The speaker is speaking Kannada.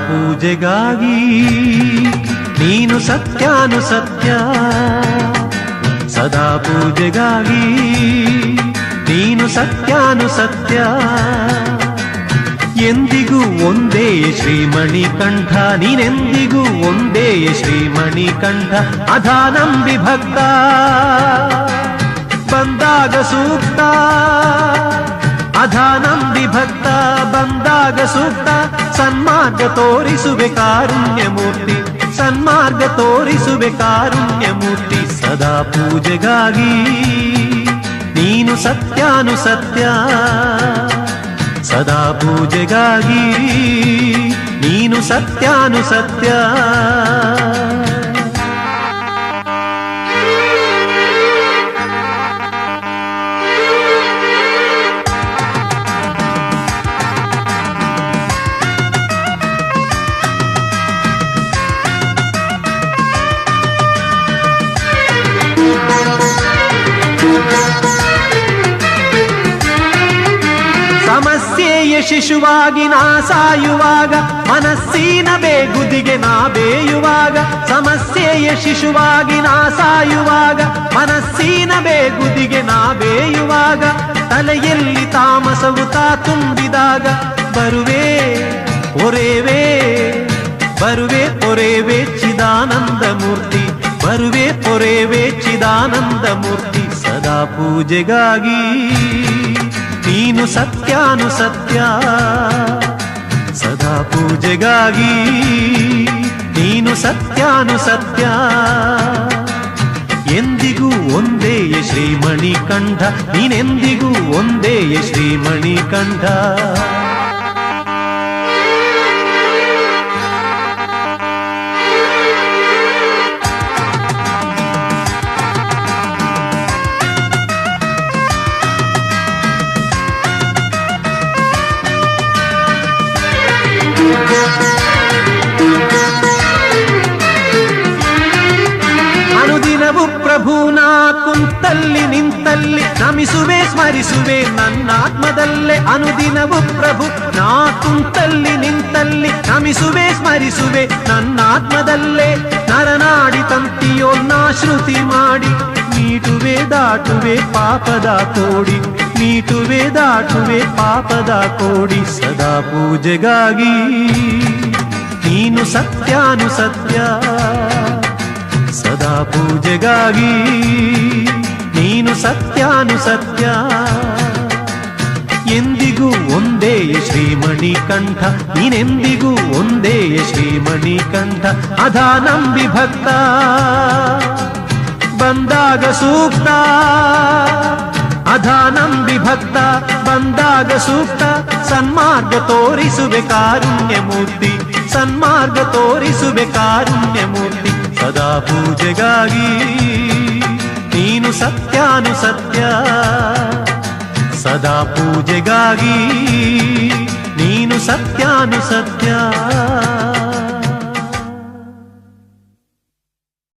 ಪೂಜೆಗಾಗಿ ನೀನು ಸತ್ಯಾನುಸತ್ಯ, ಸದಾ ಪೂಜೆಗಾಗಿ ನೀನು ಸತ್ಯಾನುಸತ್ಯ. ಎಂದಿಗೂ ಒಂದೇ ಶ್ರೀಮಣಿಕಂಠ, ನೀನೆಂದಿಗೂ ಒಂದೇ ಶ್ರೀಮಣಿಕಂಠ. ಅಧಾನಂಬಿ ಭಕ್ತ ಬಂದಾಗ ಸೂಕ್ತ, ಅಧಾನಂಬಿ ಭಕ್ತ ಬಂದಾಗ ಸೂಕ್ತ. ಸನ್ಮಾರ್ಗ ತೋರಿಸುವೆ ಕಾರುಣ್ಯಮೂರ್ತಿ, ಸನ್ಮಾರ್ಗ ತೋರಿಸುವೆ ಕಾರುಣ್ಯಮೂರ್ತಿ. ಸದಾ ಪೂಜೆಗಾಗಿ ನೀನು ಸತ್ಯಾನುಸತ್ಯ, ಸದಾ ಪೂಜೆಗಾಗಿ ನೀನು ಸತ್ಯಾನುಸತ್ಯ. ಸಮಸ್ಯೆಯ ಶಿಶುವಾಗಿ ನಾ ಸಾಯುವಾಗ, ಮನಸ್ಸಿನ ಬೇಗುದಿಗೆ ನಾ ಬೇಯುವಾಗ. ಸಮಸ್ಯೆಯ ಶಿಶುವಾಗಿ ನಾ ಸಾಯುವಾಗ, ಮನಸ್ಸಿನ ಬೇಗುದಿಗೆ ನಾ ಬೇಯುವಾಗ. ತಲೆಯಲ್ಲಿ ತಾಮಸವು ತಾ ತುಂಬಿದಾಗ ಬರುವೆ ಒರೆವೆ, ಬರುವೆ ಒರೆವೆ ಚಿದಾನಂದ ಮೂರ್ತಿ, ಬರುವೆ ಒರೆವೆ ಚಿದಾನಂದ ಮೂರ್ತಿ. ಸದಾ ಪೂಜೆಗಾಗಿ ನೀನು ಸತ್ಯಾನುಸತ್ಯ, ಸದಾ ಪೂಜೆಗಾಗಿ ನೀನು ಸತ್ಯಾನುಸತ್ಯ. ಎಂದಿಗೂ ಒಂದೇ ಶ್ರೀಮಣಿಕಂಠ, ನೀನೆಂದಿಗೂ ಒಂದೇ ಶ್ರೀಮಣಿಕಂಠ. ಅನುದಿನವು ಪ್ರಭುನ ಕುಂತಲ್ಲಿ ನಿಂತಲ್ಲಿ ನಮಿಸುವೆ ಸ್ಮರಿಸುವೆ ನನ್ನಾತ್ಮದಲ್ಲೇ. ಅನುದಿನವು ಪ್ರಭು ನಾ ಕುಂತಲ್ಲಿ ನಿಂತಲ್ಲಿ ನಮಿಸುವೆ ಸ್ಮರಿಸುವೆ ನನ್ನಾತ್ಮದಲ್ಲೇ. ನರನಾಡಿ ತಂತಿಯೋನ್ನ ಶ್ರುತಿ ಮಾಡಿ ನೀಟುವೆ ದಾಟುವೆ ಪಾಪದ ಕೋಡಿ, ನೀಟುವೆ ದಾಟುವೆ ಪಾಪದ ಕೋಡಿ. ಸದಾ ಪೂಜೆಗಾಗಿ ನೀನು ಸತ್ಯಾನುಸತ್ಯ, ಸದಾ ಪೂಜೆಗಾಗಿ ನೀನು ಸತ್ಯಾನುಸತ್ಯ. ಎಂದಿಗೂ ಒಂದೇ ಶ್ರೀಮಣಿಕಂಠ, ನೀನೆಂದಿಗೂ ಒಂದೇ ಶ್ರೀಮಣಿಕಂಠ. ಅಧಾನಂಬಿ ಭಕ್ತ ಬಂದಾಗ ಸೂಕ್ತ, ಅಧಾನಂಬಿ ಭಕ್ತ ಬಂದಾಗ ಸೂಕ್ತ. ಸನ್ಮಾರ್ಗ ತೋರಿಸುವೆ ಕಾರುಣ್ಯಮೂರ್ತಿ, ಸನ್ಮಾರ್ಗ ತೋರಿಸುವೆ ಕಾರುಣ್ಯಮೂರ್ತಿ. ಸದಾ ಪೂಜೆಗಾಗಿ ನೀನು ಸತ್ಯಾನುಸತ್ಯ, ಸದಾ ಪೂಜೆಗಾಗಿ ನೀನು ಸತ್ಯಾನುಸತ್ಯ.